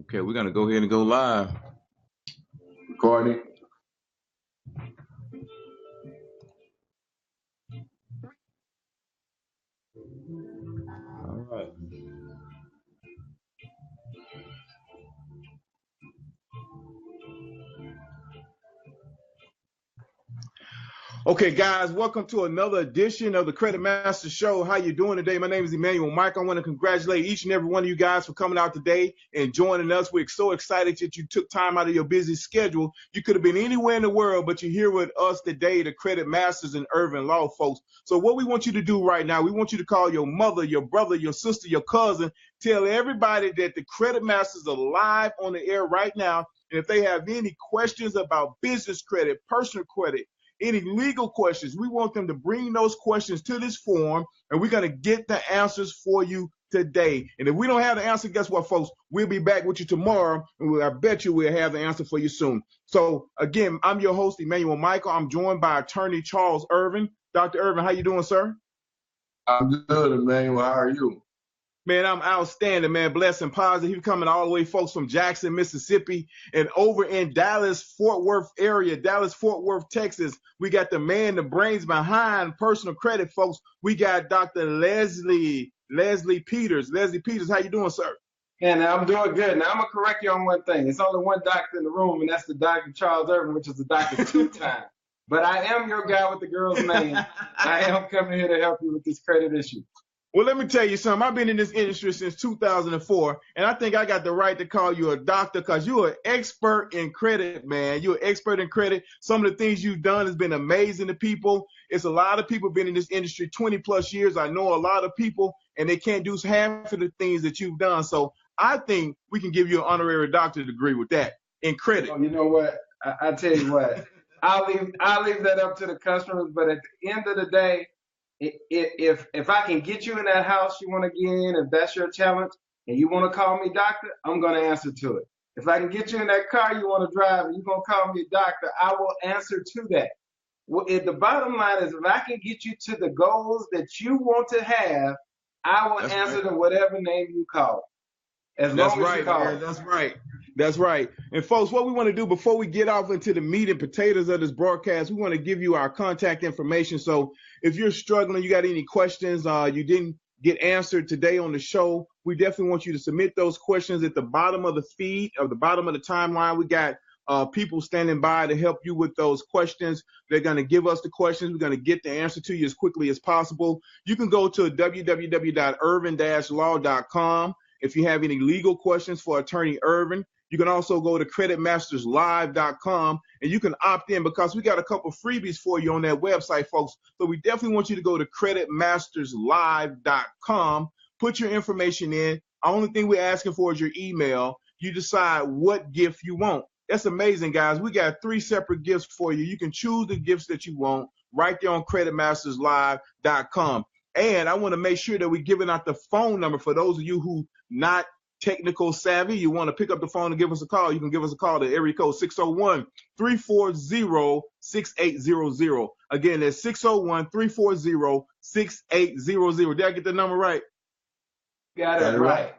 Okay, we're gonna go ahead and go live. Recording. All right. Okay, guys, welcome to another edition of the Credit Master Show. How you doing today? My name is Emmanuel Mike. I want to congratulate each and every one of you guys for coming out today and joining us. We're so excited that you took time out of your busy schedule. You could have been anywhere in the world, but you're here with us today, the Credit Masters and Irvin Law folks. So what we want you to do right now, we want you to call your mother, your brother, your sister, your cousin. Tell everybody that the Credit Masters are live on the air right now. And if they have any questions about business credit, personal credit, any legal questions, we want them to bring those questions to this forum, and we're going to get the answers for you today. And if we don't have the answer, guess what, folks? We'll be back with you tomorrow, and I bet you we'll have the answer for you soon. So, again, I'm your host, Emmanuel Michael. I'm joined by attorney Charles Irvin. Dr. Irvin, how you doing, sir? I'm good, Emmanuel. How are you? Man, I'm outstanding, man. Blessed and positive. He's coming all the way, folks, from Jackson, Mississippi, and over in Dallas, Fort Worth area, Dallas, Fort Worth, Texas. We got the man, the brains behind personal credit, folks. We got Dr. Leslie Peters. Leslie Peters, how you doing, sir? And I'm doing good. Now, I'm going to correct you on one thing. It's only one doctor in the room, and that's the Dr. Charles Irvin, which is the doctor 2 times. But I am your guy with the girl's name. I am coming here to help you with this credit issue. Well, let me tell you something. I've been in this industry since 2004, and I think I got the right to call you a doctor because you're an expert in credit, man. You're an expert in credit. Some of the things you've done has been amazing to people. It's a lot of people been in this industry 20 plus years. I know a lot of people, and they can't do half of the things that you've done. So I think we can give you an honorary doctorate degree with that in credit. You know what? I tell you what. I'll leave that up to the customers, but at the end of the day, if I can get you in that house you want to get in, if that's your challenge, and you want to call me doctor, I'm going to answer to it. If I can get you in that car you want to drive and you're going to call me doctor, I will answer to that. The bottom line is if I can get you to the goals that you want to have, I will answer to whatever name you call. That's right, man. That's right. That's right. And folks, what we want to do before we get off into the meat and potatoes of this broadcast, we want to give you our contact information. So if you're struggling, you got any questions, you didn't get answered today on the show, we definitely want you to submit those questions at the bottom of the feed, or the bottom of the timeline. We got people standing by to help you with those questions. They're going to give us the questions. We're going to get the answer to you as quickly as possible. You can go to www.irvin-law.com. If you have any legal questions for Attorney Irvin, you can also go to creditmasterslive.com and you can opt in because we got a couple freebies for you on that website, folks. So we definitely want you to go to creditmasterslive.com, put your information in. The only thing we're asking for is your email. You decide what gift you want. That's amazing, guys. We got 3 separate gifts for you. You can choose the gifts that you want right there on creditmasterslive.com. And I want to make sure that we're giving out the phone number for those of you who not technical savvy. You want to pick up the phone and give us a call. You can give us a call to area code 601-340-6800. Again, that's 601-340-6800. Did I get the number right? You got it right.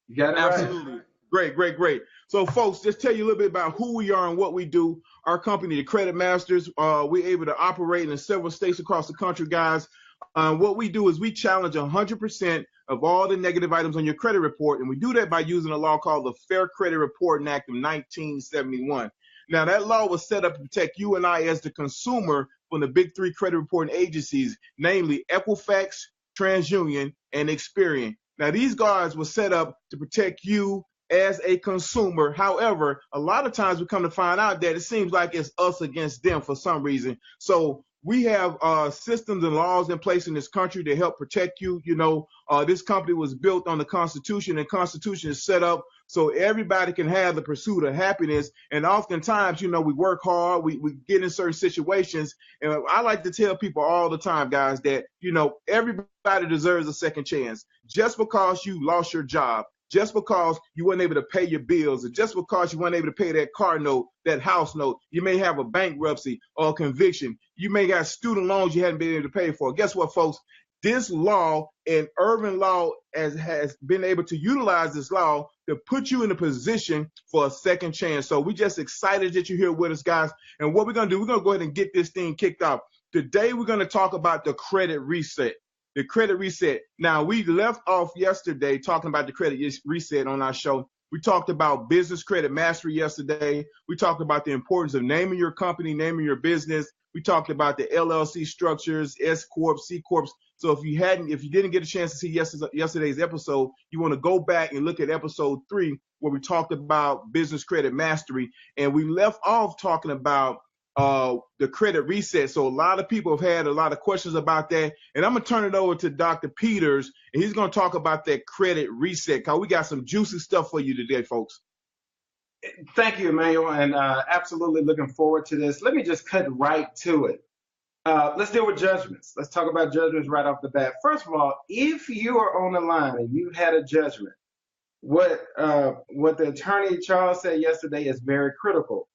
You got it Absolutely. Right. Great. So, folks, just tell you a little bit about who we are and what we do. Our company, the Credit Masters, we're able to operate in several states across the country, guys. What we do is we challenge 100% of all the negative items on your credit report, and we do that by using a law called the Fair Credit Reporting Act of 1971. Now, that law was set up to protect you and I as the consumer from the big 3 credit reporting agencies, namely Equifax, TransUnion, and Experian. Now, these guards were set up to protect you as a consumer. However, a lot of times we come to find out that it seems like it's us against them for some reason. So we have systems and laws in place in this country to help protect you. You know, this company was built on the Constitution, and Constitution is set up so everybody can have the pursuit of happiness. And oftentimes, you know, we work hard, we get in certain situations. And I like to tell people all the time, guys, that, you know, everybody deserves a second chance. Just because you lost your job, just because you weren't able to pay your bills, or just because you weren't able to pay that car note, that house note, you may have a bankruptcy or a conviction. You may got student loans you hadn't been able to pay for. Guess what, folks? This law and Irvin Law has been able to utilize this law to put you in a position for a second chance. So we just excited that you're here with us, guys. And what we're going to do, we're going to go ahead and get this thing kicked off. Today, we're going to talk about the credit reset. The credit reset. Now, we left off yesterday talking about the credit reset on our show. We talked about business credit mastery yesterday. We talked about the importance of naming your company, naming your business. We talked about the LLC structures, S Corps, C Corps. So if you didn't get a chance to see yesterday's episode, you want to go back and look at episode 3 where we talked about business credit mastery. And we left off talking about the credit reset. So a lot of people have had a lot of questions about that. And I'm going to turn it over to Dr. Peters, and he's going to talk about that credit reset, because we got some juicy stuff for you today, folks. Thank you, Emmanuel, and absolutely looking forward to this. Let me just cut right to it. Let's deal with judgments. Let's talk about judgments right off the bat. First of all, if you are on the line and you had a judgment, what the attorney Charles said yesterday is very critical.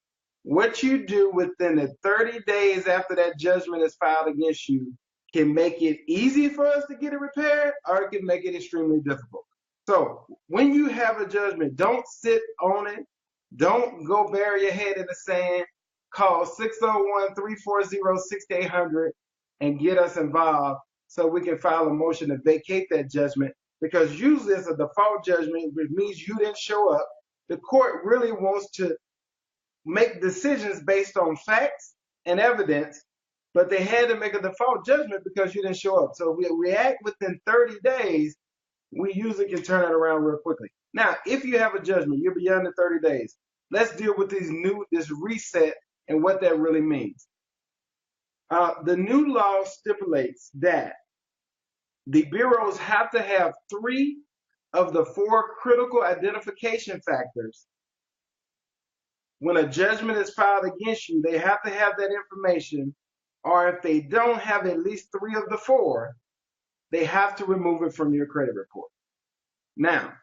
What you do within the 30 days after that judgment is filed against you can make it easy for us to get it repaired, or it can make it extremely difficult. So when you have a judgment, don't sit on it. Don't go bury your head in the sand. Call 601-340-6800 and get us involved so we can file a motion to vacate that judgment, because usually it's a default judgment, which means you didn't show up. The court really wants to make decisions based on facts and evidence, but they had to make a default judgment because you didn't show up. So if we react within 30 days, we usually can turn it around real quickly. Now, if you have a judgment, you're beyond the 30 days. Let's deal with this reset and what that really means. The new law stipulates that the bureaus have to have 3 of the 4 critical identification factors. When a judgment is filed against you, they have to have that information, or if they don't have at least 3 of the 4, they have to remove it from your credit report. Now,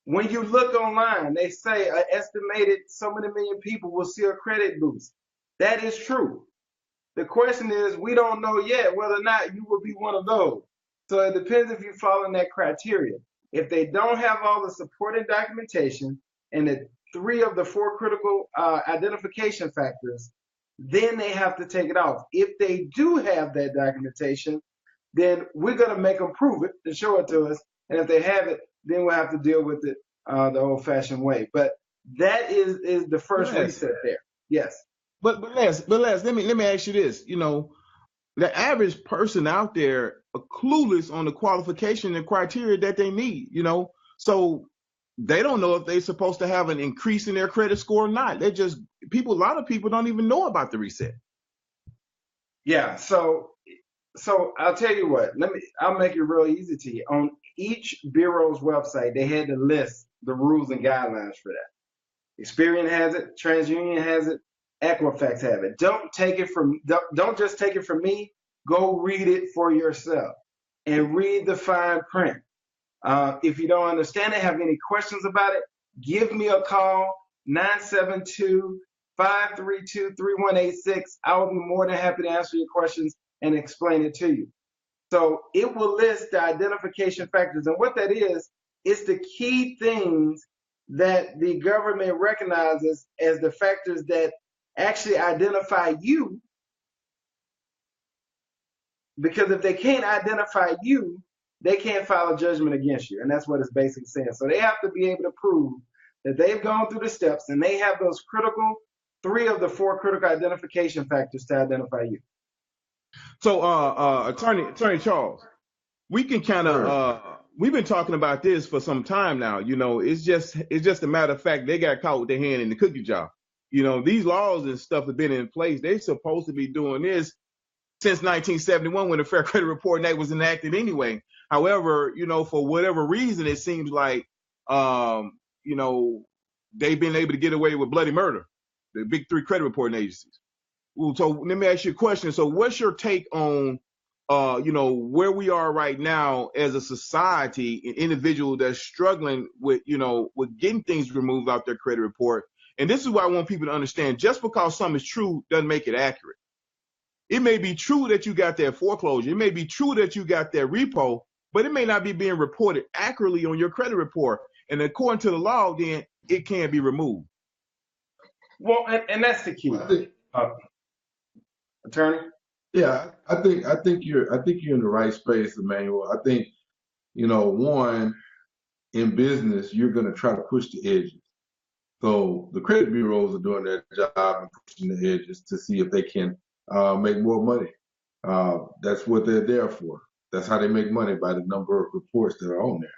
when you look online, they say an estimated so many million people will see a credit boost. That is true. The question is, we don't know yet whether or not you will be one of those. So it depends if you fall in that criteria. If they don't have all the supporting documentation and the 3 of the 4 critical identification factors, then they have to take it off. If they do have that documentation, then we're going to make them prove it and show it to us. And if they have it, then we'll have to deal with it the old-fashioned way. But that is the first reset there. Yes. But Les, let me ask you this. You know, the average person out there are clueless on the qualification and criteria that they need. You know, so they don't know if they're supposed to have an increase in their credit score or not. A lot of people don't even know about the reset. Yeah. So I'll tell you what. I'll make it real easy to you. On each bureau's website, they had to list the rules and guidelines for that. Experian has it. TransUnion has it. Equifax have it. Don't just take it from me. Go read it for yourself and read the fine print. If you don't understand it, have any questions about it, give me a call, 972-532-3186. I will be more than happy to answer your questions and explain it to you. So it will list the identification factors. And what that is, it's the key things that the government recognizes as the factors that actually identify you. Because if they can't identify you, they can't file a judgment against you. And that's what it's basically saying. So they have to be able to prove that they've gone through the steps and they have those 3 of the 4 critical identification factors to identify you. So, Attorney Charles, we can kind of we've been talking about this for some time now. You know, it's just a matter of fact they got caught with their hand in the cookie jar. You know, these laws and stuff have been in place. They're supposed to be doing this since 1971 when the Fair Credit Reporting Act was enacted anyway. However, you know, for whatever reason, it seems like, you know, they've been able to get away with bloody murder, the big 3 credit reporting agencies. So let me ask you a question. So what's your take on, you know, where we are right now as a society, an individual that's struggling with, you know, with getting things removed out their credit report? And this is why I want people to understand, just because something is true doesn't make it accurate. It may be true that you got that foreclosure. It may be true that you got that repo, but it may not be being reported accurately on your credit report. And according to the law, then it can be removed. Well, and that's the key. Attorney? Yeah, I think you're in the right space, Emmanuel. I think, one, in business, you're going to try to push the edges. So the credit bureaus are doing their job and pushing the edges to see if they can make more money. That's what they're there for. That's how they make money, by the number of reports that are on there.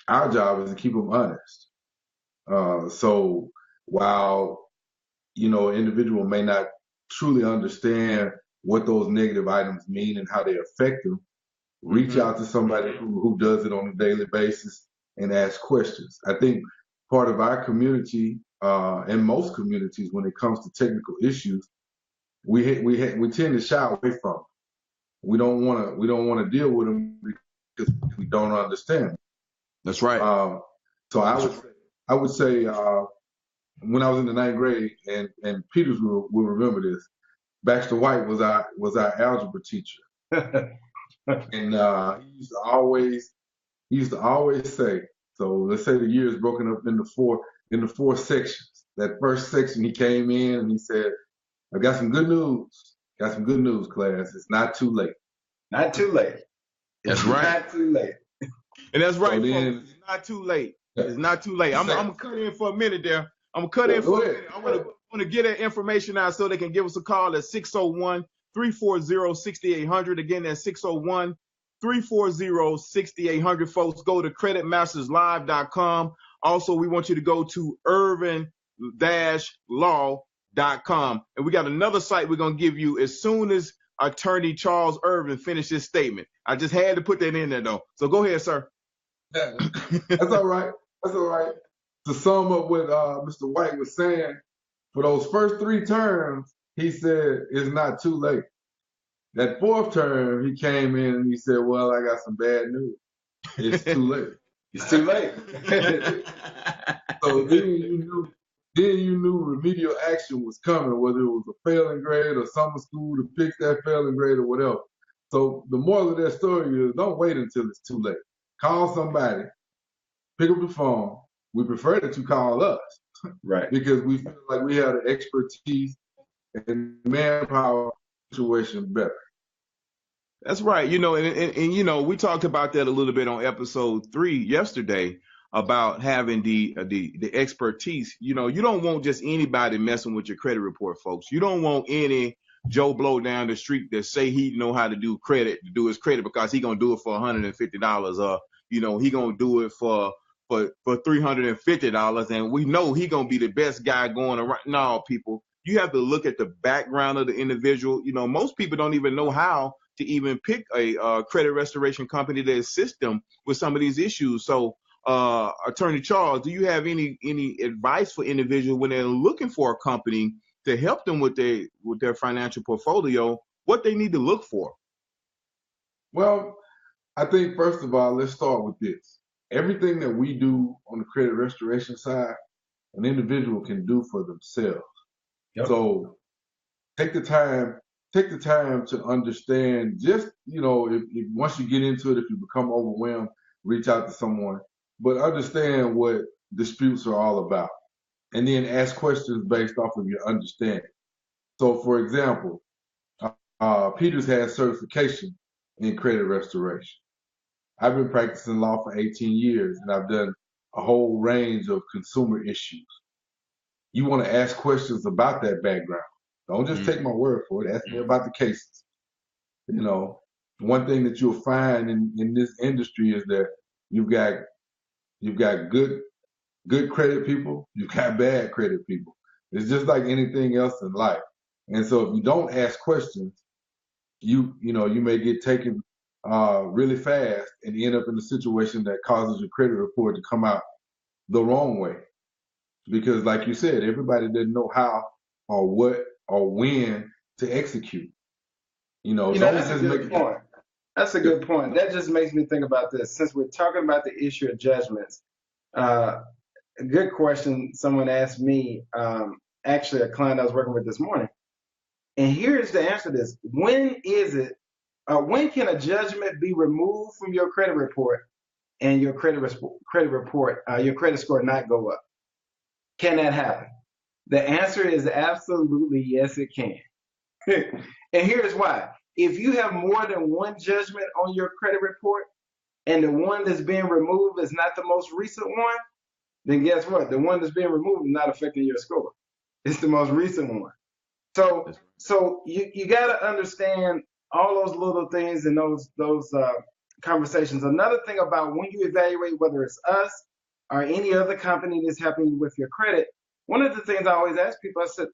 Our job is to keep them honest. So while, an individual may not truly understand what those negative items mean and how they affect them, reach out to somebody who does it on a daily basis and ask questions. I think part of our community and most communities, when it comes to technical issues, we tend to shy away from them. We don't want to deal with them because we don't understand them. That's right. So I would say when I was in the 9th grade, and Peters will remember this, Baxter White was our algebra teacher. And he used to always say, so let's say the year is broken up into four sections. That first section, he came in and he said, I got some good news. Got some good news, class. It's not too late. Not too late. That's right. Not too late. And that's right, So then, folks. It's not too late. It's not too late. I'm gonna cut in for a minute there. I'm gonna cut in for a minute. I want to get that information out so they can give us a call at 601-340-6800. Again, that's 601-340-6800. Folks, go to creditmasterslive.com. Also, we want you to go to irvin-law.com. And we got another site we're going to give you as soon as Attorney Charles Irvin finished his statement. I just had to put that in there, though. So go ahead, sir. That's all right. That's all right. To sum up what Mr. White was saying, for those first 3 terms, he said it's not too late. That 4th term, he came in and he said, well, I got some bad news. It's too late. It's too late. So then you knew remedial action was coming, whether it was a failing grade or summer school to fix that failing grade or whatever. So the moral of that story is don't wait until it's too late. Call somebody, pick up the phone. We prefer that you call us. Right. Because we feel like we have the expertise and manpower situation better. That's right. And we talked about that a little bit on episode 3 yesterday about having the expertise. You don't want just anybody messing with your credit report, folks. You don't want any Joe Blow down the street that say he know how to do his credit because he gonna do it for $150, or he gonna do it for $350, and we know he gonna be the best guy going around. No, people, you have to look at the background of the individual. Most people don't even know how to even pick a credit restoration company to assist them with some of these issues. So, Attorney Charles, do you have any advice for individuals when they're looking for a company to help them with their financial portfolio, what they need to look for? Well, I think first of all, let's start with this. Everything that we do on the credit restoration side, an individual can do for themselves. Yep. So take the time to understand, just, if once you get into it, if you become overwhelmed, reach out to someone, but understand what disputes are all about. And then ask questions based off of your understanding. So, for example, Peters has certification in credit restoration. I've been practicing law for 18 years, and I've done a whole range of consumer issues. You want to ask questions about that background. Don't just take my word for it. Ask me about the cases. One thing that you'll find in this industry is that you've got good credit people, you've got bad credit people. It's just like anything else in life. And so if you don't ask questions, you may get taken really fast and end up in a situation that causes your credit report to come out the wrong way. Because like you said, everybody doesn't know how or what or when to execute. That's a good point. That's a good point. That just makes me think about this. Since we're talking about the issue of judgments, a good question someone asked me, actually a client I was working with this morning. And here's the answer to this. When can a judgment be removed from your credit report and your credit report, your credit score not go up? Can that happen? The answer is absolutely yes, it can. And here's why. If you have more than one judgment on your credit report and the one that's being removed is not the most recent one, then guess what? The one that's being removed is not affecting your score. It's the most recent one. So you got to understand all those little things and those conversations. Another thing about when you evaluate whether it's us or any other company that's helping you with your credit, one of the things I always ask people, I said,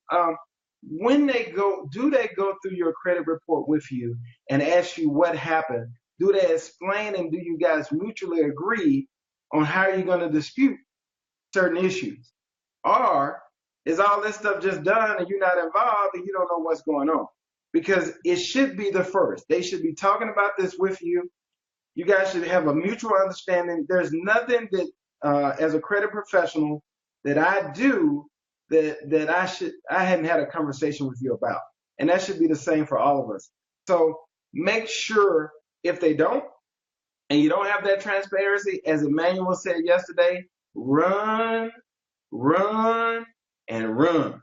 when do they go through your credit report with you and ask you what happened? Do they explain and do you guys mutually agree on how you're going to dispute certain issues? Or is all this stuff just done and you're not involved and you don't know what's going on? Because it should be the first. They should be talking about this with you. You guys should have a mutual understanding. There's nothing that, as a credit professional, that I do that I hadn't had a conversation with you about. And that should be the same for all of us. So make sure if they don't, and you don't have that transparency, as Emmanuel said yesterday, run, and run.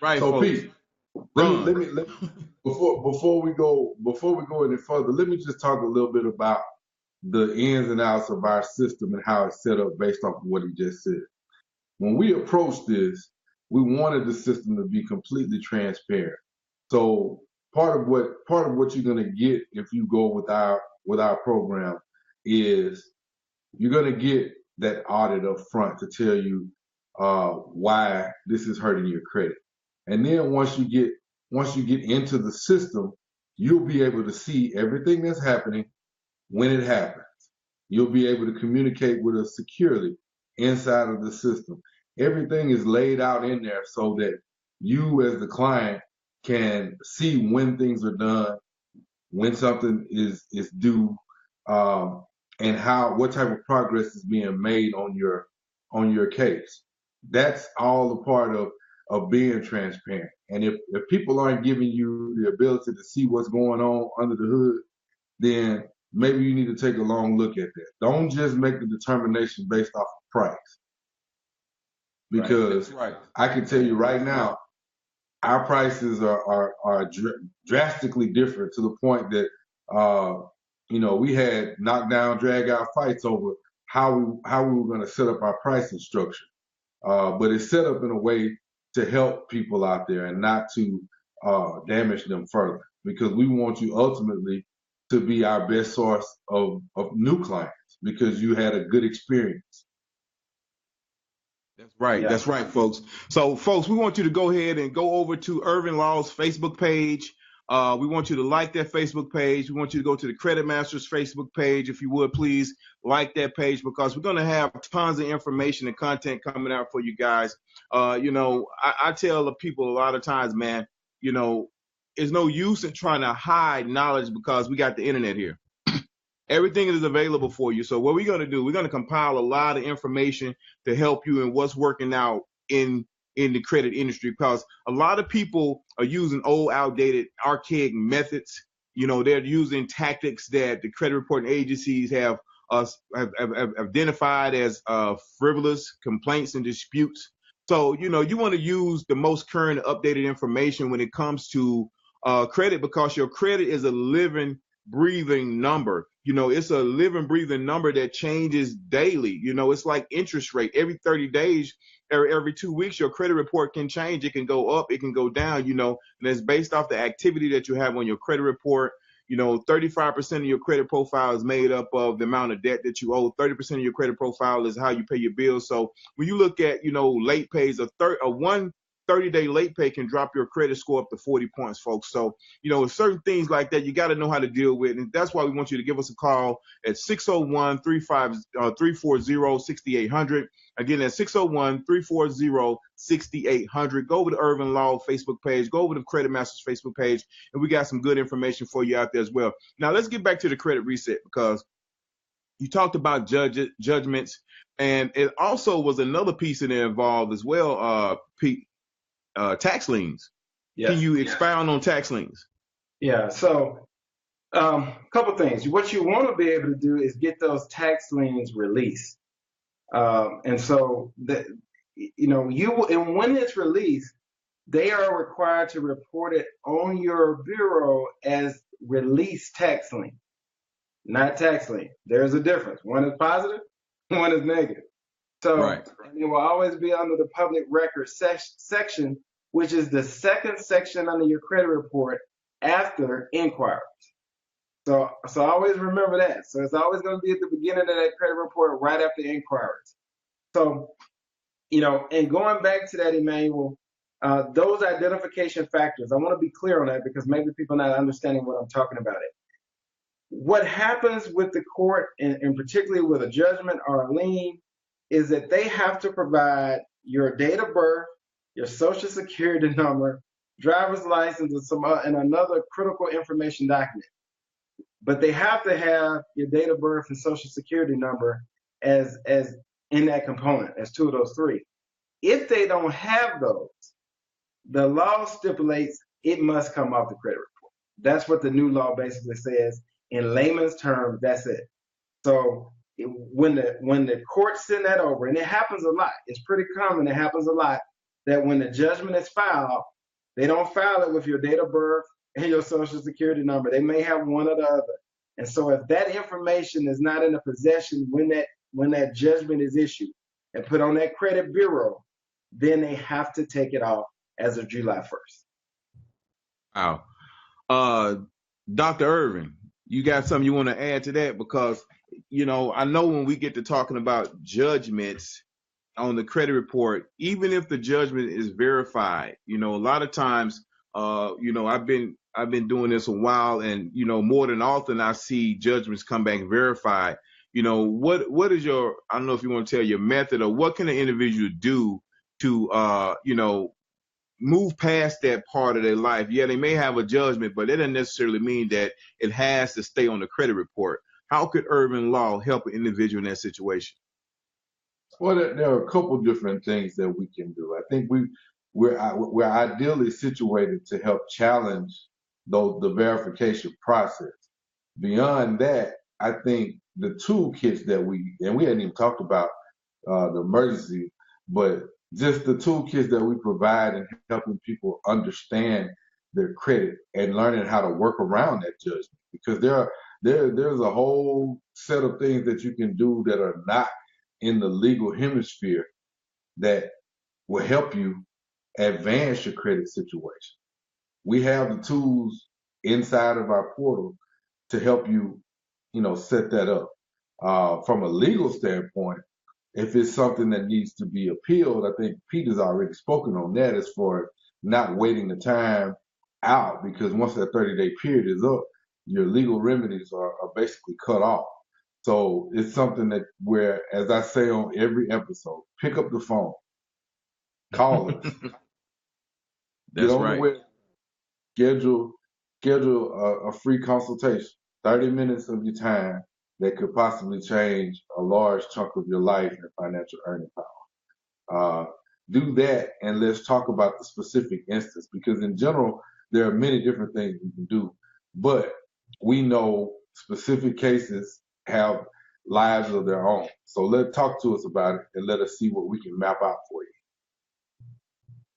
Right. So folks. Pete, let me before we go any further, let me just talk a little bit about the ins and outs of our system and how it's set up based off of what he just said. When we approached this, we wanted the system to be completely transparent. So part of what you're going to get if you go with our program is you're going to get that audit up front to tell you why this is hurting your credit. And then once you get into the system, you'll be able to see everything that's happening when it happens. You'll be able to communicate with us securely inside of the system. Everything is laid out in there so that you as the client can see when things are done, when something is due, and what type of progress is being made on your case. That's all a part of being transparent. And if people aren't giving you the ability to see what's going on under the hood, then maybe you need to take a long look at that. Don't just make the determination based off of price. Because right. I can tell you right now, our prices are drastically different to the point that we had knockdown, drag out fights over how we were going to set up our pricing structure. But it's set up in a way to help people out there and not to damage them further, because we want you ultimately to be our best source of new clients because you had a good experience. That's right. Yeah. That's right, folks. So, folks, we want you to go ahead and go over to Irving Law's Facebook page. We want you to like that Facebook page. We want you to go to the Credit Masters Facebook page. If you would, please like that page, because we're going to have tons of information and content coming out for you guys. I tell the people a lot of times, man, there's no use in trying to hide knowledge because we got the internet here. Everything is available for you. So what we're going to do, we're going to compile a lot of information to help you in what's working out in the credit industry, because a lot of people are using old, outdated, archaic methods. They're using tactics that the credit reporting agencies have identified as frivolous complaints and disputes. So, you want to use the most current updated information when it comes to credit, because your credit is a living, breathing number. It's a living, breathing number that changes daily. It's like interest rate. Every 30 days, every 2 weeks, your credit report can change. It can go up, it can go down, and it's based off the activity that you have on your credit report. 35% of your credit profile is made up of the amount of debt that you owe. 30% of your credit profile is how you pay your bills. So when you look at, late pays, one 30-day late pay can drop your credit score up to 40 points, folks. So, certain things like that, you got to know how to deal with. And that's why we want you to give us a call at 601-340-6800. Again, that's 601-340-6800. Go over to Irving Law Facebook page. Go over to Credit Masters Facebook page. And we got some good information for you out there as well. Now, let's get back to the credit reset, because you talked about judgments. And it also was another piece in there involved as well, Pete. Tax liens. Yes. Can you expound on tax liens? Yeah. So Couple things. What you want to be able to do is get those tax liens released. And so that, and when it's released, they are required to report it on your bureau as released tax lien, not tax lien. There's a difference. One is positive, one is negative. So Right. and it will always be under the public record section, which is the second section under your credit report after inquiries. So always remember that. So it's always going to be at the beginning of that credit report, right after inquiries. So, and going back to that, Emmanuel, those identification factors, I want to be clear on that because maybe people are not understanding what I'm talking about. What happens with the court, and particularly with a judgment or a lien, is that they have to provide your date of birth, your social security number, driver's license, and another critical information document. But they have to have your date of birth and social security number as in that component, as two of those three. If they don't have those, the law stipulates it must come off the credit report. That's what the new law basically says. In layman's terms, that's it. So when the courts send that over, and it happens a lot, it's pretty common, it happens a lot, that when the judgment is filed, they don't file it with your date of birth and your social security number. They may have one or the other. And so if that information is not in the possession when that judgment is issued and put on that credit bureau, then they have to take it off as of July 1st. Wow. Dr. Irvin, you got something you want to add to that? Because, I know when we get to talking about judgments on the credit report, even if the judgment is verified, a lot of times, I've been doing this a while, and, more than often I see judgments come back verified. What is your, I don't know if you want to tell your method, or what can an individual do to, move past that part of their life? Yeah, they may have a judgment, but that doesn't necessarily mean that it has to stay on the credit report. How could Irvin Law help an individual in that situation? Well, there are a couple different things that we can do. I think we're ideally situated to help challenge the verification process. Beyond that, I think the toolkits that we hadn't even talked about the emergency, but just the toolkits that we provide in helping people understand their credit and learning how to work around that judgment. Because there's a whole set of things that you can do that are not in the legal hemisphere that will help you advance your credit situation. We have the tools inside of our portal to help you, set that up. From a legal standpoint, if it's something that needs to be appealed, I think Peter's already spoken on that as far as not waiting the time out, because once that 30-day period is up, your legal remedies are basically cut off. So it's something that where, as I say on every episode, pick up the phone, call us. That's right. Schedule a free consultation, 30 minutes of your time that could possibly change a large chunk of your life and financial earning power. Do that, and let's talk about the specific instance, because in general, there are many different things we can do, but we know specific cases have lives of their own. So talk to us about it and let us see what we can map out for you.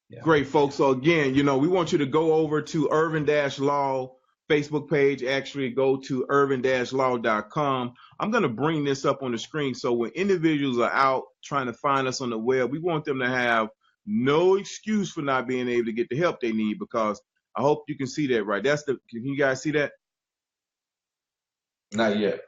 Yeah. Great, folks. So again, we want you to go over to Irvin Law Facebook page. Actually, go to irvin-law.com. I'm going to bring this up on the screen. So when individuals are out trying to find us on the web, we want them to have no excuse for not being able to get the help they need, because I hope you can see that right. Can you guys see that? Not yet.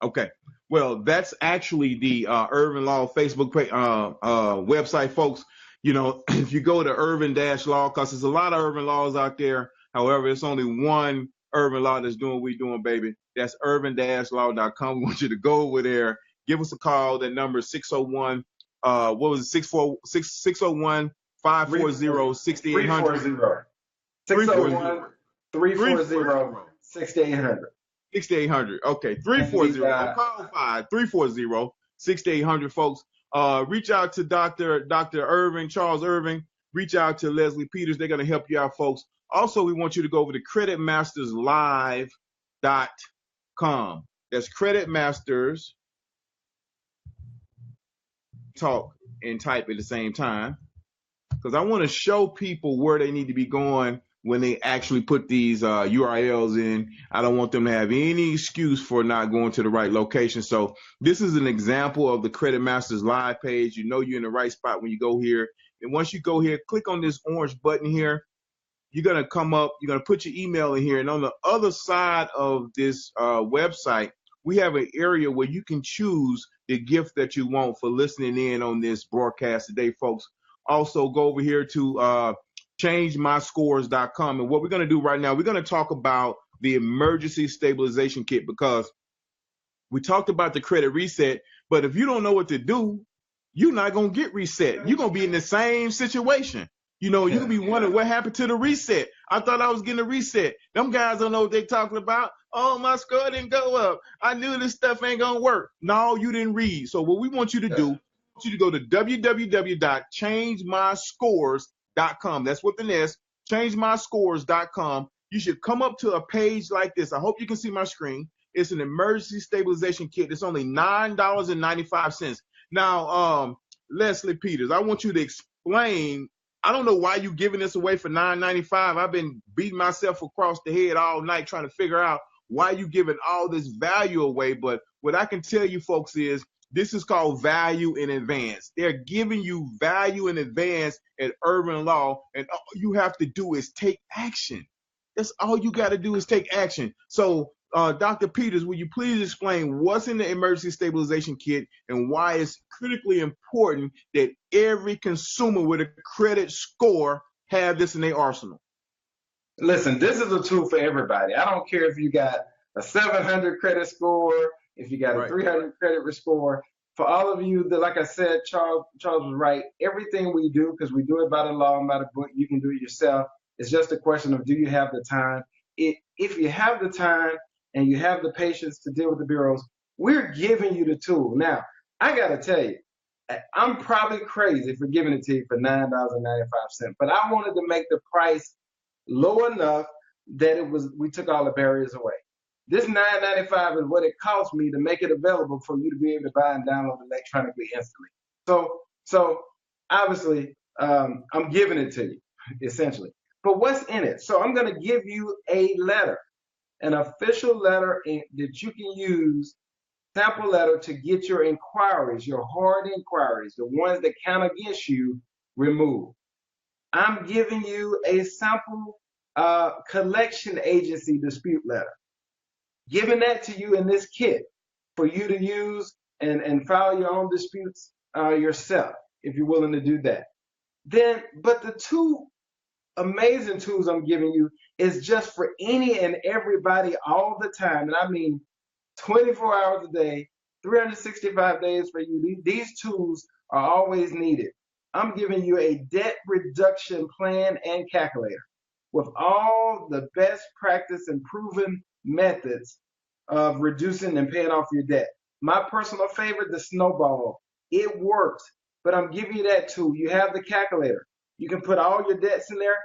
Okay. Well, that's actually the Irvin Law Facebook page, website, folks. If you go to Irvin Law, because there's a lot of Irvin Laws out there. However, it's only one Irvin Law that's doing what we're doing, baby. That's irvin-law.com. We want you to go over there. Give us a call. That number is 601. What was it? 601 540 6800. 340 6800. 6800. Okay. 340. Call 340 6800, folks. Reach out to Dr. Irvin, Charles Irvin. Reach out to Leslie Peters. They're going to help you out, folks. Also, we want you to go over to Credit Masters Live That's Credit Masters. Talk and type at the same time, because I want to show people where they need to be going when they actually put these URLs in. I don't want them to have any excuse for not going to the right location. So this is an example of the Credit Masters live page. You know you're in the right spot when you go here. And once you go here, click on this orange button here. You're going to come up, you're going to put your email in here. And on the other side of this website, we have an area where you can choose the gift that you want for listening in on this broadcast today, folks. Also, go over here to changemyscores.com. And what we're going to do right now, we're going to talk about the emergency stabilization kit, because we talked about the credit reset. But if you don't know what to do, you're not going to get reset. You're going to be in the same situation. You know, you can be wondering what happened to the reset. I thought I was getting a reset. Them guys don't know what they're talking about. Oh, my score didn't go up. I knew this stuff ain't going to work. No, you didn't read. So what we want you to do, I want you to go to www.changemyscores.com. That's with an S, changemyscores.com. You should come up to a page like this. I hope you can see my screen. It's an emergency stabilization kit. It's only $9.95. Now, Leslie Peters, I want you to explain. I don't know why you giving this away for $9.95. I've been beating myself across the head all night trying to figure out why you giving all this value away. But what I can tell you folks is this is called value in advance. They're giving you value in advance at Urban Law, and all you have to do is take action. That's all you got to do is take action. So, Dr. Peters, will you please explain what's in the emergency stabilization kit and why it's critically important that every consumer with a credit score have this in their arsenal? Listen, this is a tool for everybody. I don't care if you got a 700 credit score, if you got a 300 credit score. For all of you that, like I said, Charles was right. Everything we do, because we do it by the law and by the book, you can do it yourself. It's just a question of, do you have the time? If you have the time and you have the patience to deal with the bureaus, we're giving you the tool. Now, I got to tell you, I'm probably crazy for giving it to you for $9.95, but I wanted to make the price low enough that we took all the barriers away. This $9.95 is what it cost me to make it available for you to be able to buy and download electronically instantly. So obviously, I'm giving it to you, essentially. But what's in it? So I'm going to give you a letter, an official letter that you can use, sample letter, to get your inquiries, your hard inquiries, the ones that count against you, removed. I'm giving you a sample collection agency dispute letter, giving that to you in this kit for you to use and file your own disputes yourself, if you're willing to do that. But the two amazing tools I'm giving you is just for any and everybody all the time. And I mean 24 hours a day, 365 days for you. These tools are always needed. I'm giving you a debt reduction plan and calculator with all the best practice and proven methods of reducing and paying off your debt. My personal favorite, the snowball. It works, but I'm giving you that tool. You have the calculator. You can put all your debts in there,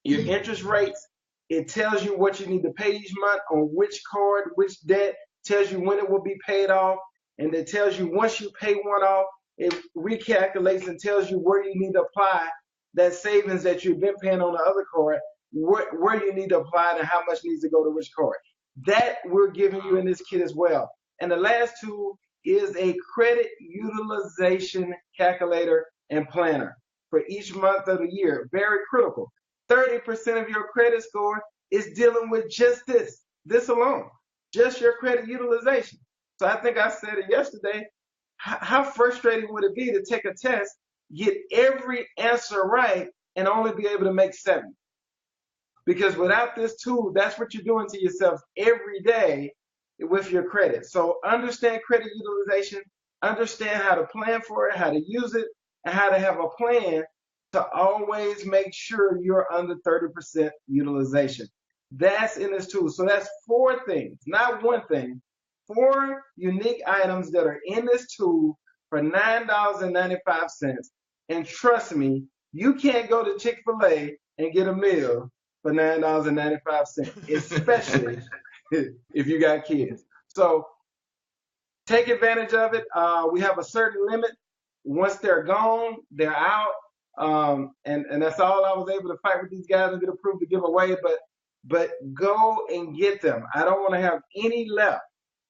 your interest rates. It tells you what you need to pay each month on which card, which debt, tells you when it will be paid off, and it tells you once you pay one off, it recalculates and tells you where you need to apply that savings that you've been paying on the other card, where you need to apply it and how much needs to go to which card. That we're giving you in this kit as well. And the last tool is a credit utilization calculator and planner for each month of the year. Very critical. 30% of your credit score is dealing with just this alone, just your credit utilization. So I think I said it yesterday. How frustrating would it be to take a test, get every answer right, and only be able to make 7? Because without this tool, that's what you're doing to yourself every day with your credit. So understand credit utilization, understand how to plan for it, how to use it, and how to have a plan to always make sure you're under 30% utilization. That's in this tool. So that's 4 things, not one thing. 4 unique items that are in this tool for $9.95. And trust me, you can't go to Chick-fil-A and get a meal for $9.95, especially if you got kids. So take advantage of it. We have a certain limit. Once they're gone, they're out. And that's all I was able to fight with these guys and get approved to give away. But go and get them. I don't want to have any left.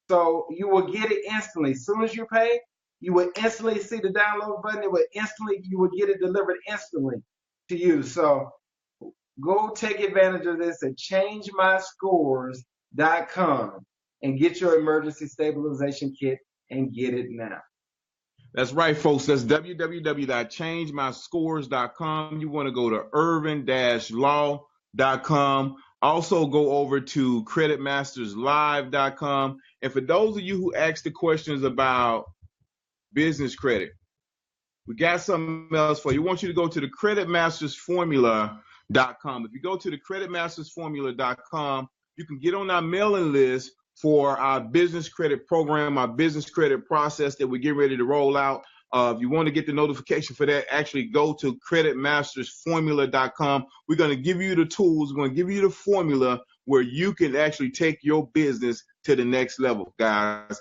So you will get it instantly. As soon as you pay, you will instantly see the download button. You will get it delivered instantly to you. So go take advantage of this at changemyscores.com and get your emergency stabilization kit and get it now. That's right, folks. That's www.changemyscores.com. You want to go to irvin-law.com. Also go over to creditmasterslive.com. And for those of you who asked the questions about business credit, we got something else for you. We want you to go to the creditmastersformula.com. If you go to the creditmastersformula.com, you can get on our mailing list for our business credit program, our business credit process that we're getting ready to roll out. If you want to get the notification for that, actually go to creditmastersformula.com. We're going to give you the tools. We're going to give you the formula where you can actually take your business to the next level, guys.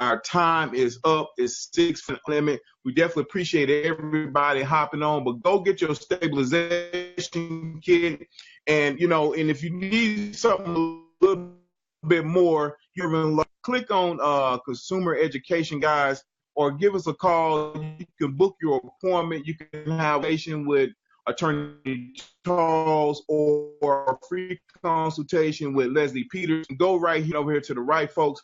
Our time is up. It's 6 minute limit. We definitely appreciate everybody hopping on, but go get your stabilization kit. And, and if you need something a little bit more, click on consumer education, guys, or give us a call. You can book your appointment. You can have a conversation with Attorney Charles or a free consultation with Leslie Peters. Go right here over here to the right, folks.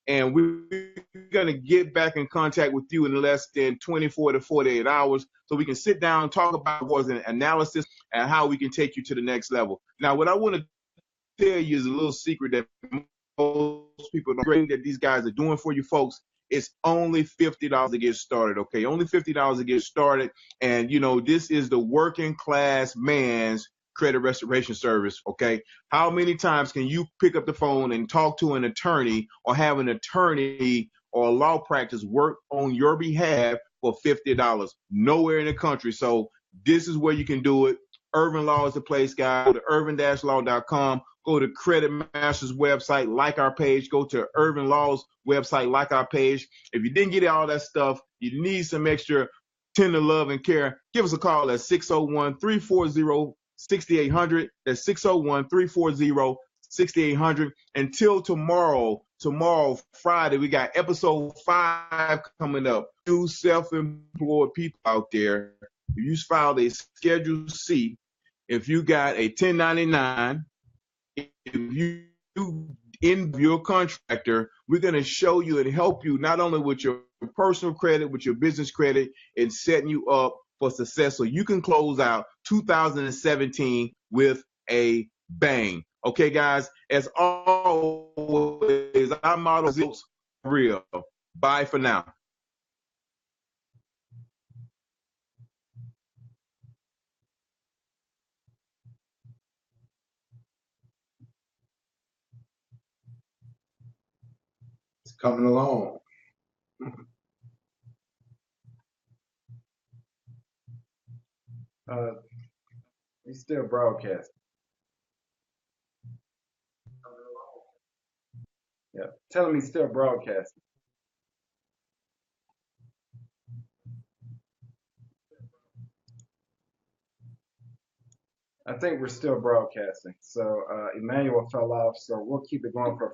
And we're going to get back in contact with you in less than 24 to 48 hours so we can sit down and talk about what's an analysis and how we can take you to the next level. Now, what I want to tell you is a little secret that most people don't know that these guys are doing for you folks. It's only $50 to get started, okay? Only $50 to get started. And, this is the working class man's credit restoration service, okay? How many times can you pick up the phone and talk to an attorney or have an attorney or a law practice work on your behalf for $50? Nowhere in the country. So this is where you can do it. Irvin Law is the place, guys. Go to irvin-law.com. Go to Credit Masters website, like our page. Go to Irvin Law's website, like our page. If you didn't get all that stuff, you need some extra tender love and care, give us a call at 601-340-6800. That's 601-340-6800. Until tomorrow, Friday, we got episode 5 coming up. New self-employed people out there, if you filed a Schedule C, if you got a 1099, if you in your contractor, we're going to show you and help you not only with your personal credit, with your business credit, and setting you up for success so you can close out 2017 with a bang. Okay, guys, as always, our motto is real. Bye for now. It's coming along. He's still broadcasting. Yeah, tell him he's still broadcasting. I think we're still broadcasting. So Emmanuel fell off, so we'll keep it going for